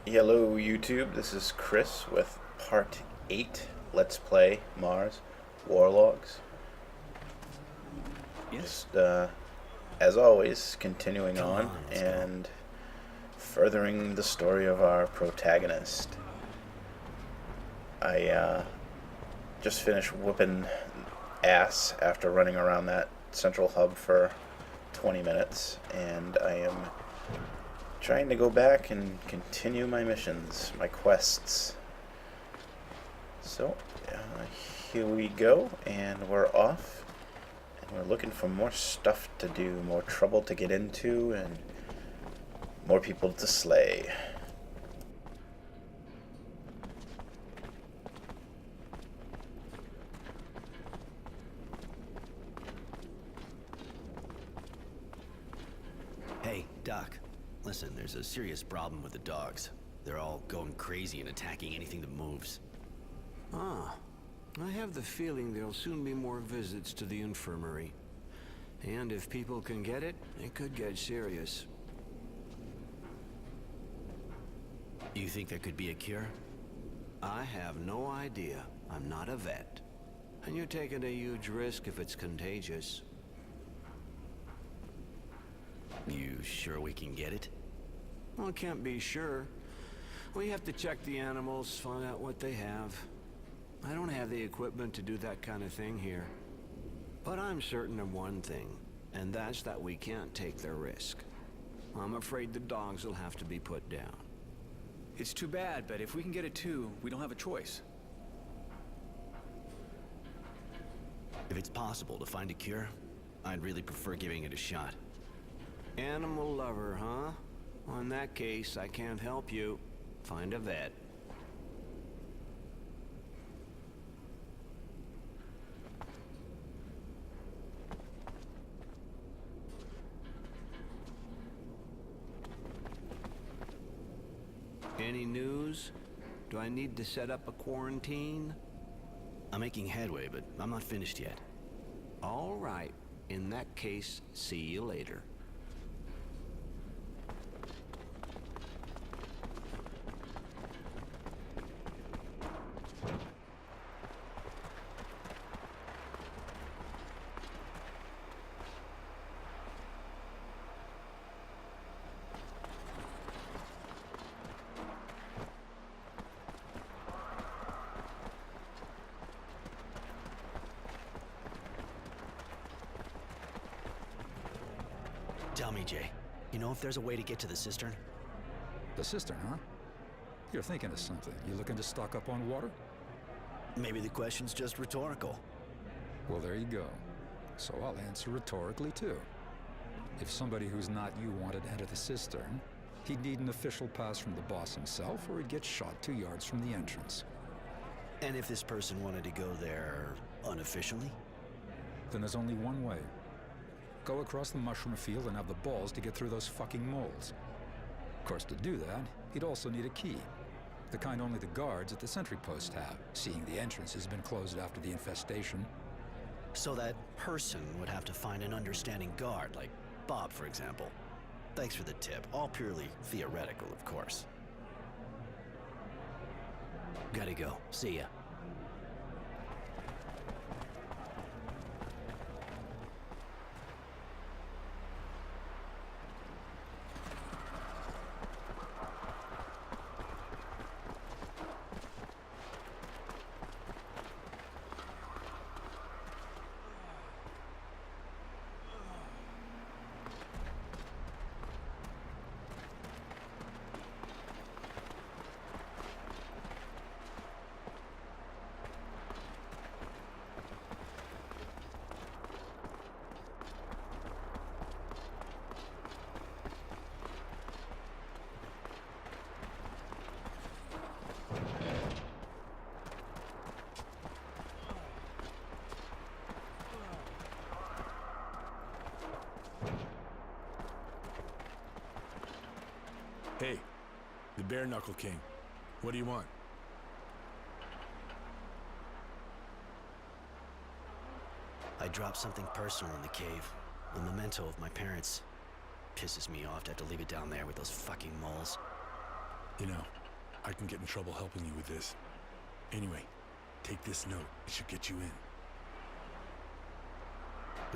Hello YouTube, this is Chris with part 8 Let's Play Mars Warlogs. Yes. Just, as always, continuing Come on on, let's go. and furthering the story of our protagonist. I just finished whooping ass after running around that central hub for 20 minutes, and I am trying to go back and continue my missions, my quests. So, here we go, and we're off. And we're looking for more stuff to do, more trouble to get into, and more people to slay. Hey, Doc. Listen, there's a serious problem with the dogs. They're all going crazy and attacking anything that moves. Ah, I have the feeling there'll soon be more visits to the infirmary. And if people can get it, it could get serious. You think there could be a cure? I have no idea. I'm not a vet. And you're taking a huge risk if it's contagious. You sure we can get it? Well, I can't be sure. We have to check the animals, find out what they have. I don't have the equipment to do that kind of thing here. But I'm certain of one thing, and that's that we can't take the risk. I'm afraid the dogs will have to be put down. It's too bad, but if we can get it too, we don't have a choice. If it's possible to find a cure, I'd really prefer giving it a shot. Animal lover, huh? Well, in that case, I can't help you. Find a vet. Any news? Do I need to set up a quarantine? I'm making headway, but I'm not finished yet. All right. In that case, see you later. Tell me, Jay, you know if there's a way to get to the cistern? The cistern, huh? You're thinking of something. You looking to stock up on water? Maybe the question's just rhetorical. Well, there you go. So I'll answer rhetorically, too. If somebody who's not you wanted to enter the cistern, he'd need an official pass from the boss himself, or he'd get shot 2 yards from the entrance. And if this person wanted to go there unofficially? Then there's only one way. Go across the mushroom field and have the balls to get through those fucking moles. Of course, to do that, he'd also need a key. The kind only the guards at the sentry post have, seeing the entrance has been closed after the infestation. So that person would have to find an understanding guard, like Bob, for example. Thanks for the tip. All purely theoretical, of course. Gotta go. See ya. Hey, the Bare Knuckle King. What do you want? I dropped something personal in the cave. A memento of my parents. Pisses me off to have to leave it down there with those fucking moles. You know, I can get in trouble helping you with this. Anyway, take this note. It should get you in.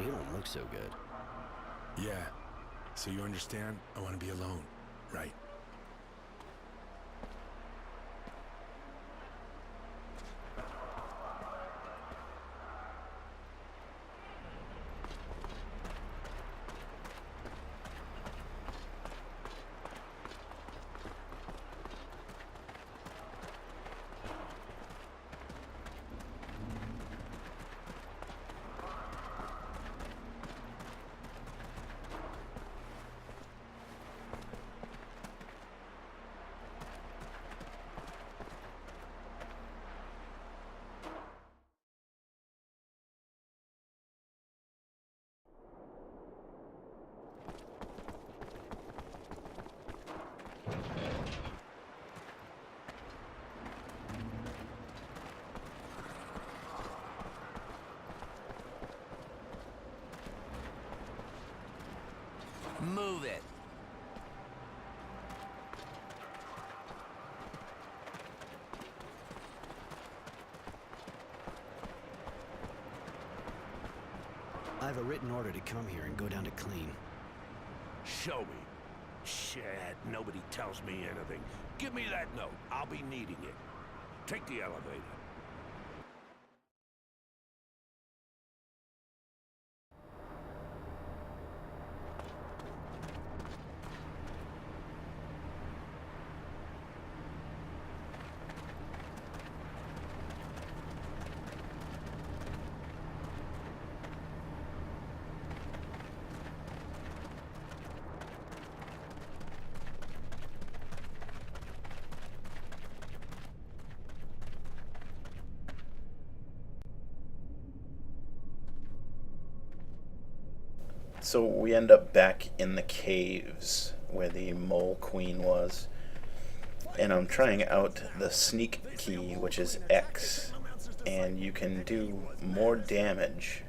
You don't look so good. Yeah. So you understand? I want to be alone, right? Move it. I have a written order to come here and go down to clean. Show me. Shit, nobody tells me anything. Give me that note. I'll be needing it. Take the elevator. So we end up back in the caves where the mole queen was. And I'm trying out the sneak key, which is X. And you can do more damage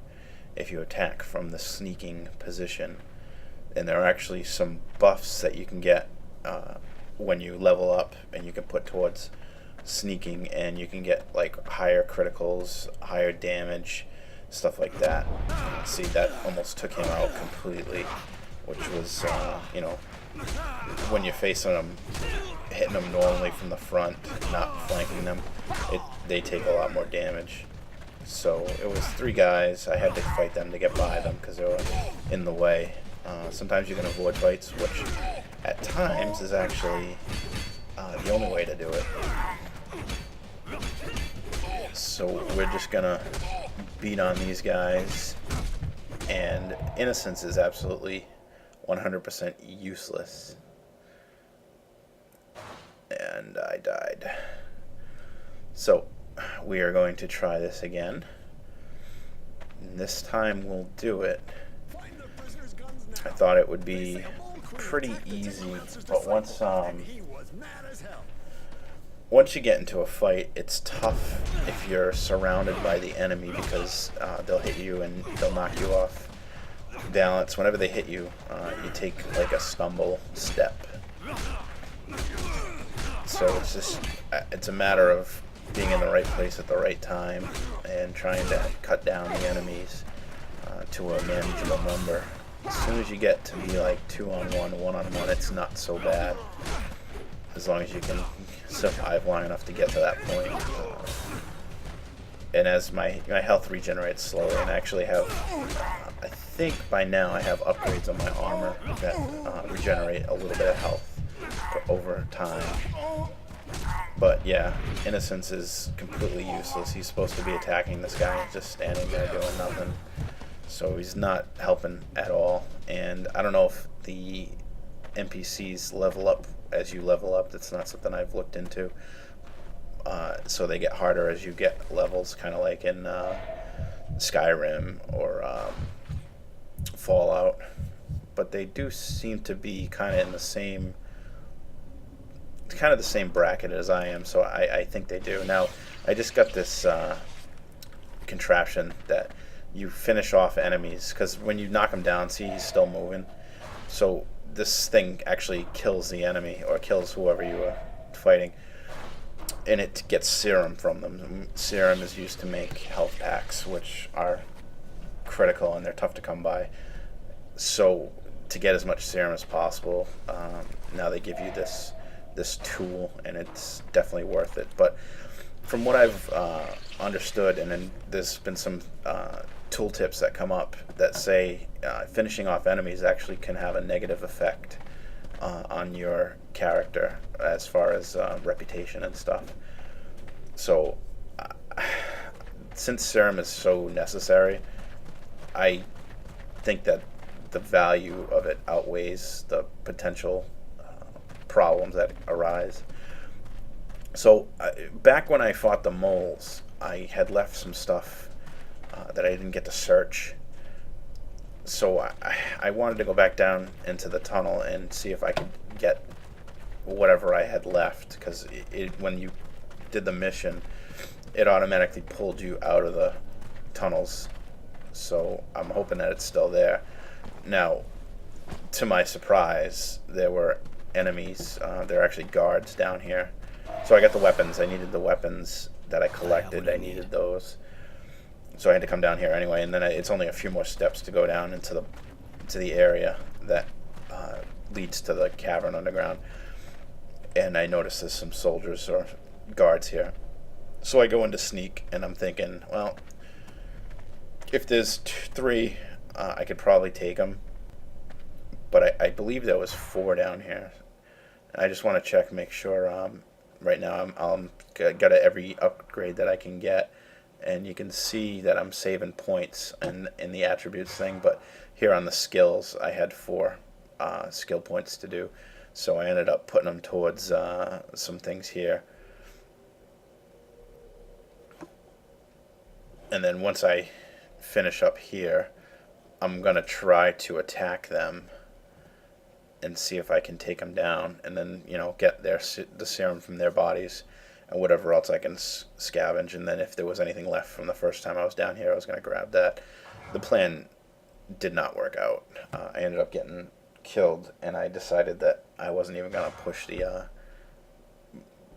if you attack from the sneaking position. And there are actually some buffs that you can get when you level up, and you can put towards sneaking, and you can get like higher criticals, higher damage, stuff like that. See, that almost took him out completely, which was, you know, when you're facing them, hitting them normally from the front, not flanking them, they take a lot more damage. So it was 3 guys. I had to fight them to get by them because they were in the way. Sometimes you can avoid fights, which at times is actually the only way to do it. So we're just gonna beat on these guys, and Innocence is absolutely 100% useless. And I died. So we are going to try this again. And this time we'll do it. I thought it would be pretty easy, but once you get into a fight, it's tough if you're surrounded by the enemy, because they'll hit you and they'll knock you off balance. Whenever they hit you, you take like a stumble step. So it's a matter of being in the right place at the right time and trying to cut down the enemies to a manageable number. As soon as you get to be like 2-on-1, 1-on-1, it's not so bad, as long as you can survive long enough to get to that point. And as my health regenerates slowly, and I actually have, I think by now I have upgrades on my armor that regenerate a little bit of health over time. But yeah, Innocence is completely useless. He's supposed to be attacking this guy, and just standing there doing nothing. So he's not helping at all. And I don't know if the NPCs level up as you level up. That's not something I've looked into. So they get harder as you get levels, kind of like in Skyrim or Fallout. But they do seem to be kind of in the same, kind of the same bracket as I am. So I think they do. Now, I just got this contraption that you finish off enemies, because when you knock him down, see, he's still moving. So this thing actually kills the enemy, or kills whoever you are fighting, and it gets serum from them. Serum is used to make health packs, which are critical and they're tough to come by. So to get as much serum as possible, now they give you this tool, and it's definitely worth it. But from what I've understood, and then there's been some tooltips that come up that say finishing off enemies actually can have a negative effect on your character as far as reputation and stuff. So since serum is so necessary, I think that the value of it outweighs the potential problems that arise. So back when I fought the moles, I had left some stuff that I didn't get to search. So I wanted to go back down into the tunnel and see if I could get whatever I had left, because when you did the mission, it automatically pulled you out of the tunnels. So I'm hoping that it's still there. Now, to my surprise, there were enemies. There are actually guards down here. So I got the weapons. I needed the weapons that I collected. I needed those. So I had to come down here anyway. And then it's only a few more steps to go down into the area that leads to the cavern underground. And I noticed there's some soldiers or guards here. So I go into sneak, and I'm thinking, well, if there's 3, I could probably take them. But I believe there was 4 down here. I just want to check, make sure. Right now I'm got every upgrade that I can get, and you can see that I'm saving points in the attributes thing. But here on the skills, I had 4 skill points to do, so I ended up putting them towards some things here. And then once I finish up here, I'm gonna try to attack them and see if I can take them down, and then, you know, get the serum from their bodies and whatever else I can scavenge. And then if there was anything left from the first time I was down here, I was going to grab that. The plan did not work out. I ended up getting killed, and I decided that I wasn't even going to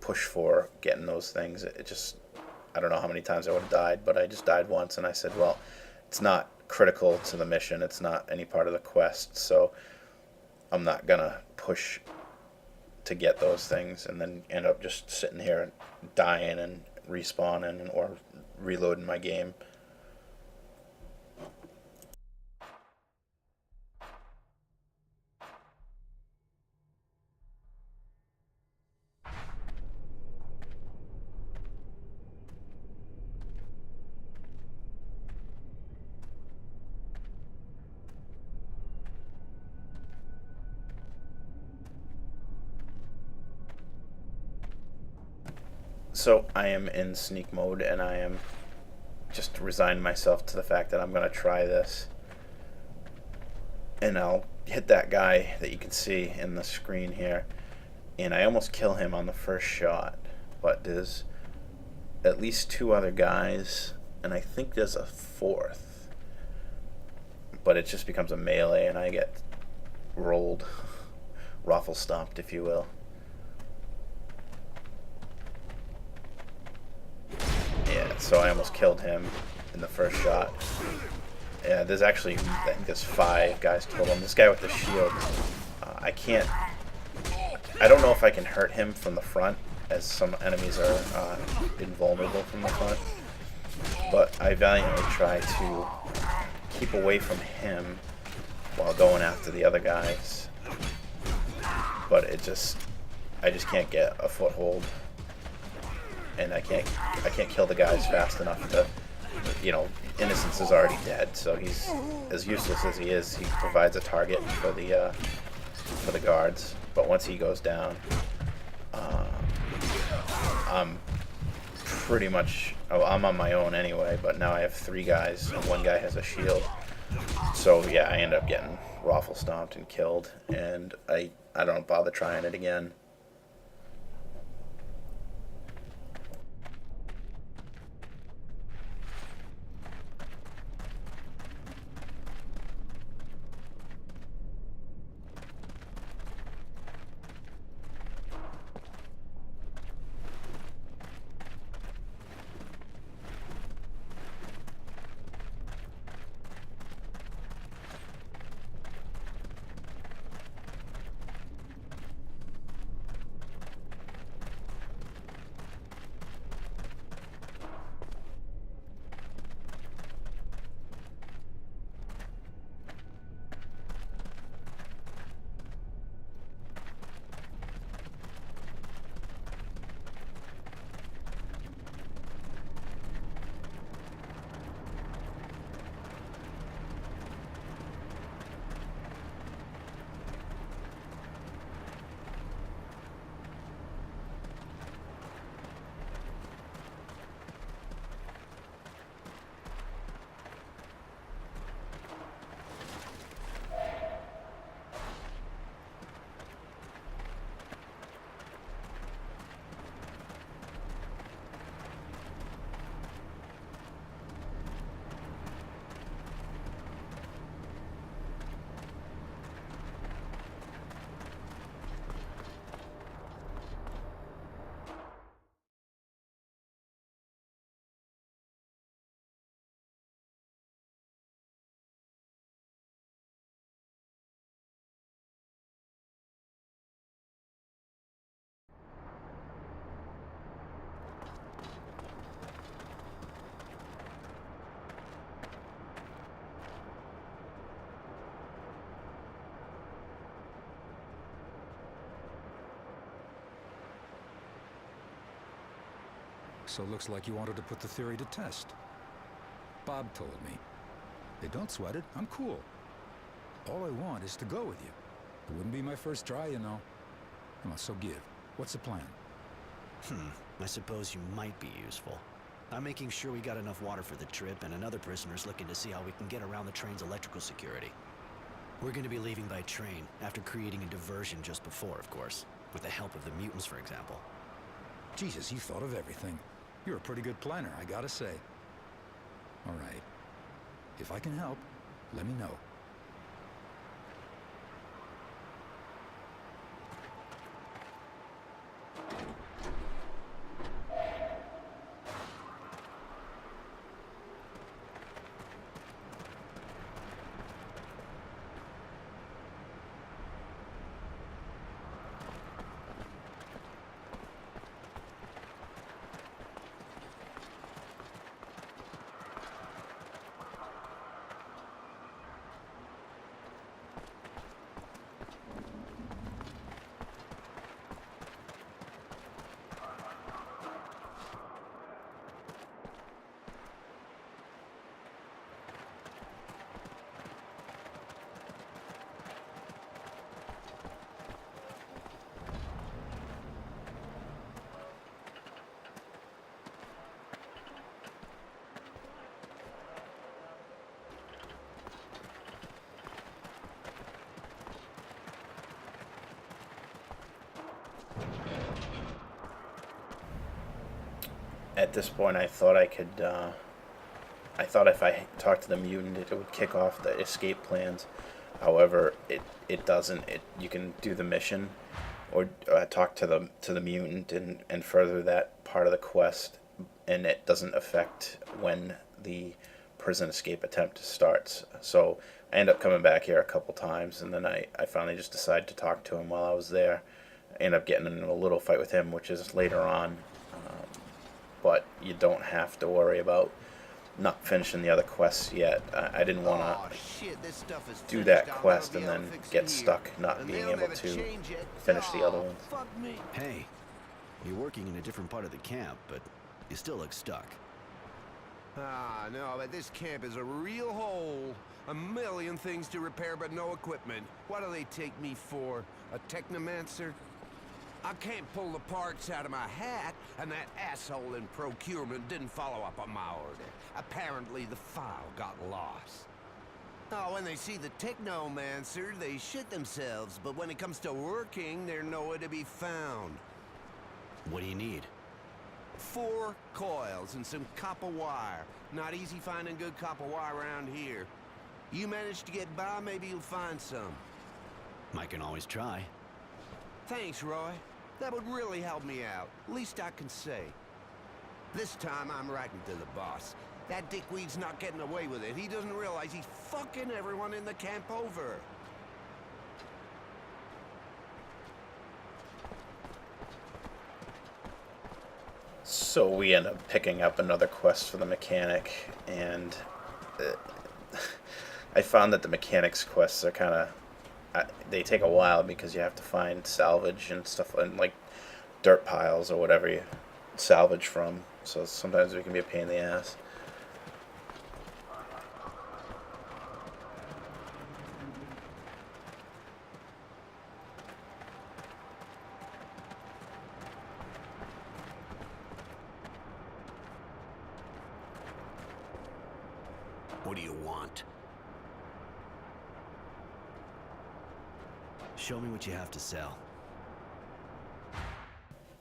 push for getting those things. It just, I don't know how many times I would have died, but I just died once, and I said, well, it's not critical to the mission. It's not any part of the quest, so I'm not gonna push to get those things and then end up just sitting here dying and respawning or reloading my game. So I am in sneak mode, and I am just resigned myself to the fact that I'm going to try this. And I'll hit that guy that you can see in the screen here, and I almost kill him on the first shot. But there's at least 2 other guys, and I think there's a 4th. But it just becomes a melee, and I get rolled, raffle stomped, if you will. So I almost killed him in the first shot. Yeah, there's actually, I think there's 5 guys total. And this guy with the shield, I don't know if I can hurt him from the front, as some enemies are invulnerable from the front. But I valiantly try to keep away from him while going after the other guys. But I just can't get a foothold. And I can't kill the guys fast enough to, you know, Innocence is already dead, so he's as useless as he is. He provides a target for the guards, but once he goes down, I'm pretty much, I'm on my own anyway. But now I have 3 guys, and 1 guy has a shield. So yeah, I end up getting raffle stomped and killed, and I don't bother trying it again. So looks like you wanted to put the theory to test. Bob told me. Hey, don't sweat it. I'm cool. All I want is to go with you. It wouldn't be my first try, you know. Come on, so give. What's the plan? I suppose you might be useful. I'm making sure we got enough water for the trip, and another prisoner's looking to see how we can get around the train's electrical security. We're going to be leaving by train, after creating a diversion just before, of course. With the help of the mutants, for example. Jesus, you thought of everything. You're a pretty good planner, I gotta say. All right. If I can help, let me know. At this point, I thought I could, I thought if I talked to the mutant, it would kick off the escape plans. However, it doesn't. You can do the mission, or talk to the mutant and further that part of the quest, and it doesn't affect when the prison escape attempt starts. So I end up coming back here a couple times, and then I finally just decided to talk to him while I was there. I end up getting in a little fight with him, which is later on. But you don't have to worry about not finishing the other quests yet. I didn't want to do that quest and then get stuck not being able to finish the other ones. Hey, you're working in a different part of the camp, but you still look stuck. Ah, no, but this camp is a real hole. A million things to repair, but no equipment. What do they take me for? A technomancer? I can't pull the parts out of my hat, and that asshole in procurement didn't follow up on my order. Apparently the file got lost. Oh, when they see the technomancer, they shit themselves, but when it comes to working, they're nowhere to be found. What do you need? 4 coils and some copper wire. Not easy finding good copper wire around here. You manage to get by, maybe you'll find some. I can always try. Thanks, Roy. That would really help me out. Least I can say. This time I'm writing to the boss. That dickweed's not getting away with it. He doesn't realize he's fucking everyone in the camp over. So we end up picking up another quest for the mechanic, and I found that the mechanics quests are kind of, they take a while because you have to find salvage and stuff, and like dirt piles or whatever you salvage from. So sometimes it can be a pain in the ass. What do you want? Show me what you have to sell.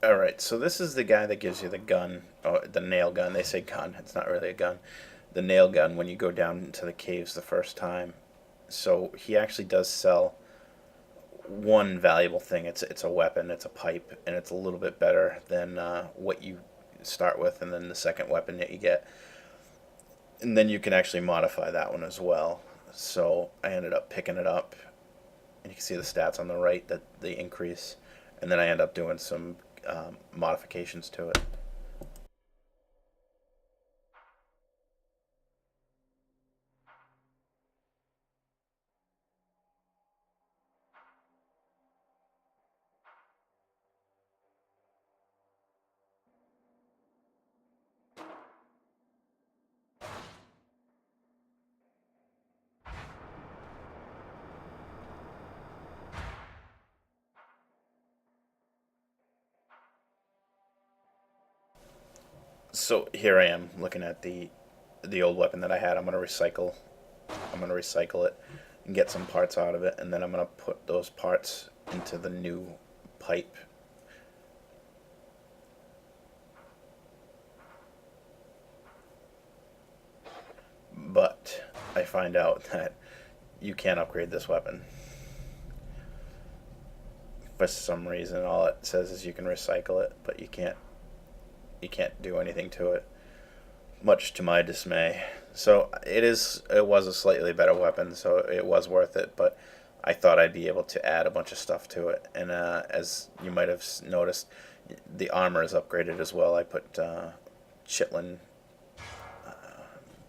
Alright, so this is the guy that gives you the gun, or the nail gun. They say gun, it's not really a gun. The nail gun when you go down into the caves the first time. So he actually does sell one valuable thing. It's a weapon, it's a pipe, and it's a little bit better than what you start with, and then the second weapon that you get. And then you can actually modify that one as well. So I ended up picking it up, and you can see the stats on the right that they increase. And then I end up doing some modifications to it. So here I am looking at the old weapon that I had. I'm gonna recycle. I'm gonna recycle it and get some parts out of it, and then I'm gonna put those parts into the new pipe. But I find out that you can't upgrade this weapon. For some reason, all it says is you can recycle it, but you can't do anything to it, much to my dismay. So it was a slightly better weapon, so it was worth it, but I thought I'd be able to add a bunch of stuff to it. And as you might have noticed, the armor is upgraded as well. I put chitlin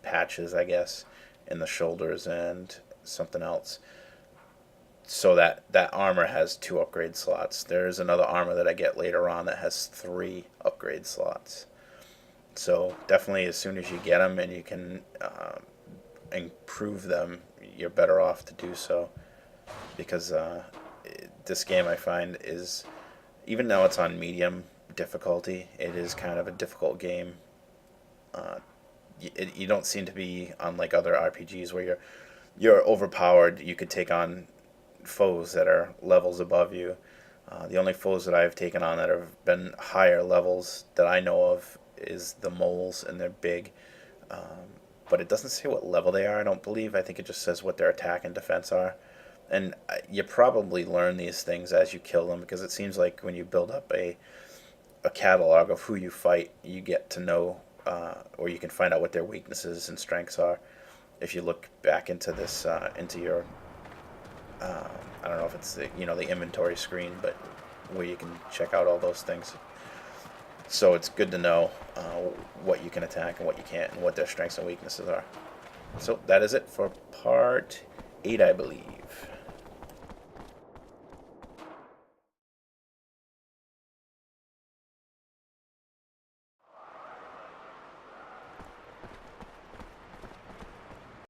patches, I guess, in the shoulders and something else. So that armor has 2 upgrade slots. There's another armor that I get later on that has 3 upgrade slots. So definitely, as soon as you get them and you can improve them, you're better off to do so. Because this game, I find, is, even though it's on medium difficulty, it is kind of a difficult game. You don't seem to be unlike other RPGs where you're overpowered. You could take on foes that are levels above you. The only foes that I've taken on that have been higher levels that I know of is the moles, and they're big. But it doesn't say what level they are, I don't believe. I think it just says what their attack and defense are. And you probably learn these things as you kill them, because it seems like when you build up a catalog of who you fight, you get to know, or you can find out what their weaknesses and strengths are. If you look back into this, into your, I don't know if it's the inventory screen, but where you can check out all those things. So it's good to know what you can attack and what you can't, and what their strengths and weaknesses are. So that is it for part 8, I believe.